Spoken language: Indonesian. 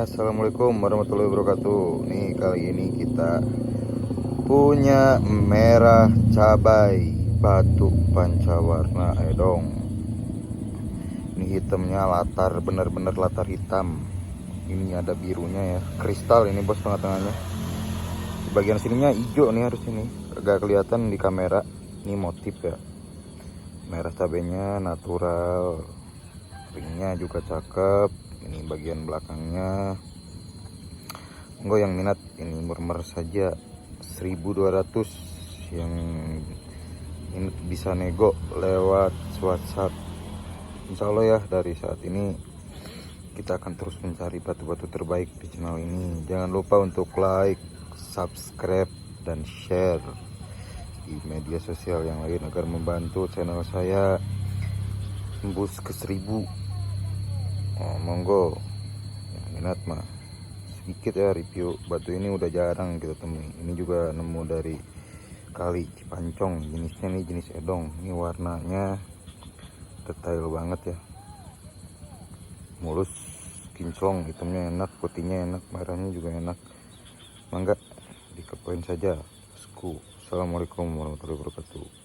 Assalamualaikum warahmatullahi wabarakatuh. Nih kali ini kita punya merah cabai batu pancawarna edong. Ini hitamnya latar, bener-bener latar hitam. Ini ada birunya ya, kristal ini bos tengah-tengahnya. Di bagian sininya hijau nih harus ini. Agak kelihatan di kamera. Ini motif ya. Merah cabainya natural. Ringnya juga cakep. Ini bagian belakangnya. Enggak yang minat ini murmer saja 1.200, yang ini bisa nego lewat WhatsApp. Insya Allah ya, dari saat ini kita akan terus mencari batu-batu terbaik di channel ini. Jangan lupa untuk like, subscribe, dan share di media sosial yang lain agar membantu channel saya tembus ke 1.000. Monggo yang minat mah sedikit ya, review batu ini udah jarang kita temui. Ini juga nemu dari kali Cipancong, jenisnya nih jenis edong. Ini warnanya detail banget ya, mulus, kinclong, hitamnya enak, putihnya enak, merahnya juga enak. Mangga dikepoin saja bosku. Assalamualaikum warahmatullahi wabarakatuh.